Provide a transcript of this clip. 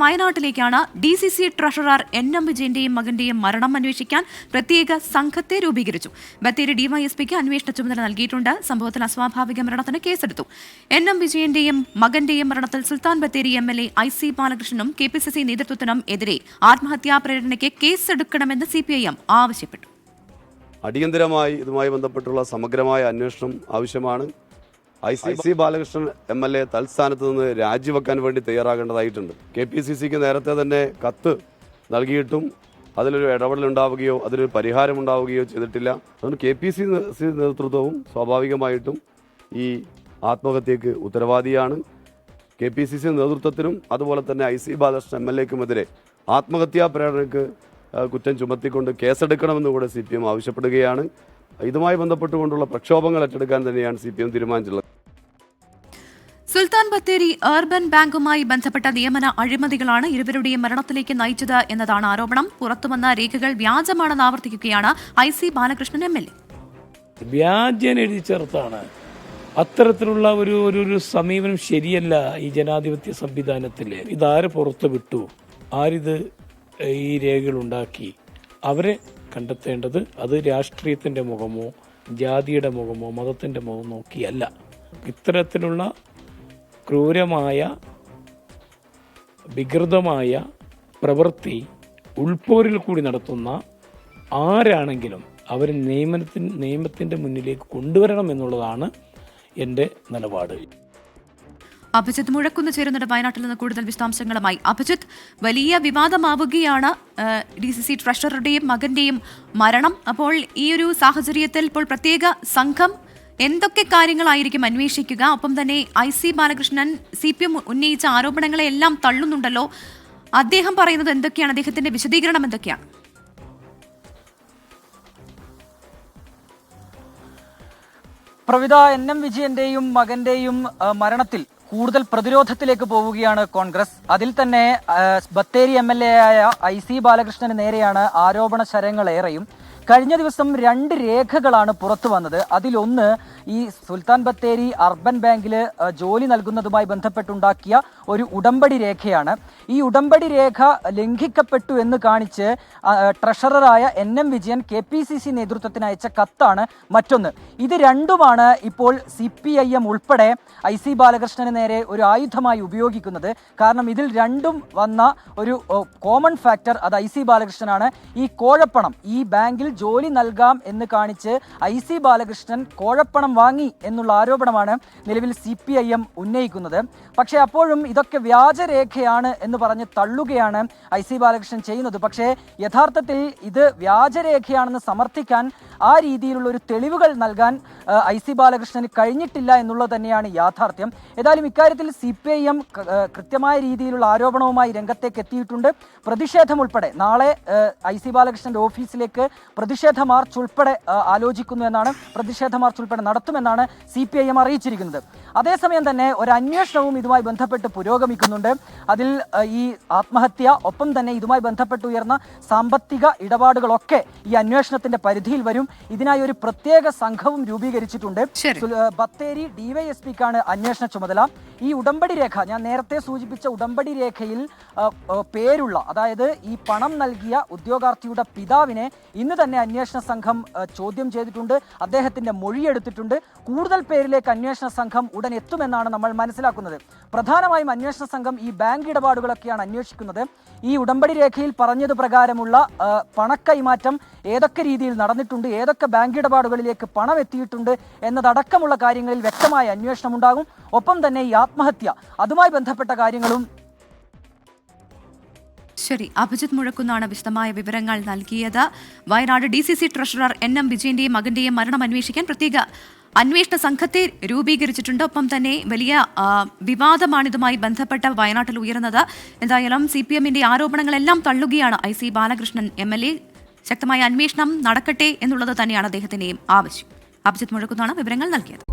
വയനാട്ടിലേക്കാണ് DCC treasurer NM വിജയന്റെയും മകന്റെയും മരണം അന്വേഷിക്കാൻ പ്രത്യേക സംഘത്തെ രൂപീകരിച്ചു. ബത്തേരി ഡിവൈഎസ്പിക്ക് അന്വേഷണ ചുമതല നൽകിയിട്ടുണ്ട്. സംഭവത്തിൽ അസ്വാഭാവിക മരണത്തിന് കേസെടുത്തു. NM വിജയന്റെയും മകന്റെയും മരണത്തിൽ Sultan Bathery MLA IC ബാലകൃഷ്ണനും KPCC നേതൃത്വത്തിനും എതിരെ ആത്മഹത്യാ പ്രേരണയ്ക്ക് കേസെടുക്കണമെന്ന് CPIM ആവശ്യപ്പെട്ടു. അടിയന്തരമായി ഇതുമായി ബന്ധപ്പെട്ടുള്ള സമഗ്രമായ അന്വേഷണം ആവശ്യമാണ്. IC ബാലകൃഷ്ണൻ MLA തൽസ്ഥാനത്ത് നിന്ന് രാജിവെക്കാൻ വേണ്ടി തയ്യാറാകേണ്ടതായിട്ടുണ്ട്. KPCCക്ക് നേരത്തെ തന്നെ കത്ത് നൽകിയിട്ടും അതിലൊരു ഇടപെടലുണ്ടാവുകയോ അതിലൊരു പരിഹാരമുണ്ടാവുകയോ ചെയ്തിട്ടില്ല. അതുകൊണ്ട് KPCC നേതൃത്വവും സ്വാഭാവികമായിട്ടും ഈ ആത്മഹത്യക്ക് ഉത്തരവാദിയാണ്. KPCC നേതൃത്വത്തിനും അതുപോലെ തന്നെ IC ബാലകൃഷ്ണൻ MLAക്കുമെതിരെ ആത്മഹത്യാ പ്രേരണയ്ക്ക് കുറ്റം ചുമത്തിക്കൊണ്ട് കേസെടുക്കണമെന്ന് കൂടെ CPM ആവശ്യപ്പെടുകയാണ്. ഇതുമായി ബന്ധപ്പെട്ടുകൊണ്ടുള്ള പ്രക്ഷോഭങ്ങൾ ഏറ്റെടുക്കാൻ തന്നെയാണ് CPM തീരുമാനിച്ചിട്ടുള്ളത്. സുൽത്താൻ ബത്തേരി അർബൻ ബാങ്കുമായി ബന്ധപ്പെട്ട നിയമന അഴിമതികളാണ് ഇരുവരുടെയും മരണത്തിലേക്ക് നയിച്ചത് എന്നതാണ് ആരോപണം. പുറത്തുവന്ന രേഖകൾ വ്യാജമാണെന്ന് ആവർത്തിക്കുകയാണ് IC ബാലകൃഷ്ണൻ MLA. വ്യാജം എഴുതി ചേർത്താണ്. അത്തരത്തിലുള്ള ഒരു സമീപനം ശരിയല്ല ഈ ജനാധിപത്യ സംവിധാനത്തിൽ. ഇതാര് പുറത്തു വിട്ടു, ആരിത് ഈ രേഖകൾ ഉണ്ടാക്കി, അവരെ കണ്ടെത്തേണ്ടത് അത് രാഷ്ട്രീയത്തിന്റെ മുഖമോ ജാതിയുടെ മുഖമോ മതത്തിന്റെ മുഖം നോക്കിയല്ല. ഇത്തരത്തിലുള്ള ക്രൂരമായ വികൃതമായ പ്രവൃത്തി ഉൾപ്പോരിൽ കൂടി നടത്തുന്ന ആരാണെങ്കിലും അവർ നിയമത്തിന്റെ മുന്നിലേക്ക് കൊണ്ടുവരണം എന്നുള്ളതാണ് എൻ്റെ നിലപാട്. അഭിജിത്ത് മുഴക്കുന്ന് ചേരുന്നുണ്ട് വയനാട്ടിൽ നിന്ന് കൂടുതൽ വിശദാംശങ്ങളുമായി. അഭിജിത്ത്, വലിയ വിവാദമാവുകയാണ് DCC ട്രഷററുടെയും മകന്റെയും മരണം. അപ്പോൾ ഈ ഒരു സാഹചര്യത്തിൽ ഇപ്പോൾ പ്രത്യേക സംഘം എന്തൊക്കെ കാര്യങ്ങളായിരിക്കും അന്വേഷിക്കുക? ഒപ്പം തന്നെ IC ബാലകൃഷ്ണൻ CPM ഉന്നയിച്ച ആരോപണങ്ങളെല്ലാം തള്ളുന്നുണ്ടല്ലോ. അദ്ദേഹം പറയുന്നത് എന്തൊക്കെയാണ്? അദ്ദേഹത്തിന്റെ വിശദീകരണം എന്തൊക്കെയാണ്? പ്രവിത, NM വിജയന്റെയും മകന്റെയും മരണത്തിൽ കൂടുതൽ പ്രതിരോധത്തിലേക്ക് പോവുകയാണ് കോൺഗ്രസ്. അതിൽ തന്നെ ബത്തേരി MLA ആയ IC ബാലകൃഷ്ണന് നേരെയാണ് ആരോപണ ശരങ്ങളേറെയും. കഴിഞ്ഞ ദിവസം 2 രേഖകളാണ് പുറത്തു വന്നത്. അതിലൊന്ന് ഈ സുൽത്താൻ ബത്തേരി അർബൻ ബാങ്കിൽ ജോലി നൽകുന്നതുമായി ബന്ധപ്പെട്ടുണ്ടാക്കിയ ഒരു ഉടമ്പടി രേഖയാണ്. ഈ ഉടമ്പടി രേഖ ലംഘിക്കപ്പെട്ടു എന്ന് കാണിച്ച് ട്രഷററായ NM വിജയൻ KPCC നേതൃത്വത്തിന് അയച്ച കത്താണ് മറ്റൊന്ന്. ഇത് രണ്ടുമാണ് ഇപ്പോൾ CPIM ഉൾപ്പെടെ IC ബാലകൃഷ്ണന് നേരെ ഒരു ആയുധമായി ഉപയോഗിക്കുന്നത്. കാരണം ഇതിൽ രണ്ടും വന്ന ഒരു കോമൺ ഫാക്ടർ അത് IC ബാലകൃഷ്ണനാണ്. ഈ കോഴപ്പണം, ഈ ബാങ്കിൽ ജോലി നൽകാം എന്ന് കാണിച്ച് IC ബാലകൃഷ്ണൻ കോഴപ്പണം വാങ്ങി എന്നുള്ള ആരോപണമാണ് നിലവിൽ CPIM ഉന്നയിക്കുന്നത്. പക്ഷേ അപ്പോഴും ഇതൊക്കെ വ്യാജരേഖയാണ് എന്ന് പറഞ്ഞ് തള്ളുകയാണ് IC ബാലകൃഷ്ണൻ ചെയ്യുന്നത്. പക്ഷേ യഥാർത്ഥത്തിൽ ഇത് വ്യാജരേഖയാണെന്ന് സമർത്ഥിക്കാൻ ആ രീതിയിലുള്ള ഒരു തെളിവുകൾ നൽകാൻ IC ബാലകൃഷ്ണന് കഴിഞ്ഞിട്ടില്ല എന്നുള്ളത് തന്നെയാണ് യാഥാർത്ഥ്യം. ഏതായാലും ഇക്കാര്യത്തിൽ CPIM കൃത്യമായ രീതിയിലുള്ള ആരോപണവുമായി രംഗത്തേക്ക് എത്തിയിട്ടുണ്ട്. പ്രതിഷേധം ഉൾപ്പെടെ നാളെ IC ബാലകൃഷ്ണന്റെ ഓഫീസിലേക്ക് പ്രതിഷേധ മാർച്ച് ഉൾപ്പെടെ ആലോചിക്കുന്നു എന്നാണ്, പ്രതിഷേധ മാർച്ച് ഉൾപ്പെടെ നടത്തുമെന്നാണ് CPIM അറിയിച്ചിരിക്കുന്നത്. അതേസമയം തന്നെ ഒരു അന്വേഷണവും ഇതുമായി ബന്ധപ്പെട്ട് പുരോഗമിക്കുന്നുണ്ട്. അതിൽ ഈ ആത്മഹത്യ ഒപ്പം തന്നെ ഇതുമായി ബന്ധപ്പെട്ട് ഉയർന്ന സാമ്പത്തിക ഇടപാടുകളൊക്കെ ഈ അന്വേഷണത്തിന്റെ പരിധിയിൽ വരും. ഇതിനായി ഒരു പ്രത്യേക സംഘവും രൂപീകരിച്ചിട്ടുണ്ട്. ബത്തേരി DYSPക്കാണ് അന്വേഷണ ചുമതല. ഈ ഉടമ്പടി രേഖ, ഞാൻ നേരത്തെ സൂചിപ്പിച്ച ഉടമ്പടി രേഖയിൽ പേരുള്ള, അതായത് ഈ പണം നൽകിയ ഉദ്യോഗാർത്ഥിയുടെ പിതാവിനെ ഇന്ന് തന്നെ അന്വേഷണ സംഘം ചോദ്യം ചെയ്തിട്ടുണ്ട്. അദ്ദേഹത്തിന്റെ മൊഴിയെടുത്തിട്ടുണ്ട്. കൂടുതൽ പേരിലേക്ക് അന്വേഷണ സംഘം ഉടൻ എത്തുമെന്നാണ് നമ്മൾ മനസ്സിലാക്കുന്നത്. പ്രധാനമായും അന്വേഷണ സംഘം ഈ ബാങ്ക് ഇടപാടുകളൊക്കെയാണ് അന്വേഷിക്കുന്നത്. ഈ ഉടമ്പടി രേഖയിൽ പറഞ്ഞത് പ്രകാരമുള്ള പണക്കൈമാറ്റം ഏതൊക്കെ രീതിയിൽ നടന്നിട്ടുണ്ട്, ഏതൊക്കെ ബാങ്ക് ഇടപാടുകളിലേക്ക് പണം എത്തിയിട്ടുണ്ട് എന്നതടക്കമുള്ള കാര്യങ്ങളിൽ വ്യക്തമായ അന്വേഷണം ഉണ്ടാകും. ഒപ്പം തന്നെ ഈ ആത്മഹത്യ, അതുമായി ബന്ധപ്പെട്ട കാര്യങ്ങളും. ശരി, അഭിജിത്ത് മുഴക്കുന്നാണ് വിശദമായ വിവരങ്ങൾ നൽകിയത്. വയനാട് DCC ട്രഷറർ NM വിജയന്റെയും മകന്റെയും മരണം അന്വേഷിക്കാൻ പ്രത്യേക അന്വേഷണ സംഘത്തെ രൂപീകരിച്ചിട്ടുണ്ട്. ഒപ്പം തന്നെ വലിയ വിവാദമാണ് ഇതുമായി ബന്ധപ്പെട്ട വയനാട്ടിൽ ഉയർന്നത്. എന്തായാലും CPMന്റെ ആരോപണങ്ങളെല്ലാം തള്ളുകയാണ് IC ബാലകൃഷ്ണൻ MLA. ശക്തമായ അന്വേഷണം നടക്കട്ടെ എന്നുള്ളത് തന്നെയാണ് അദ്ദേഹത്തിന്റെയും ആവശ്യം. അഭിജിത്ത് മുഴക്കുന്നാണ് വിവരങ്ങൾ നൽകിയത്.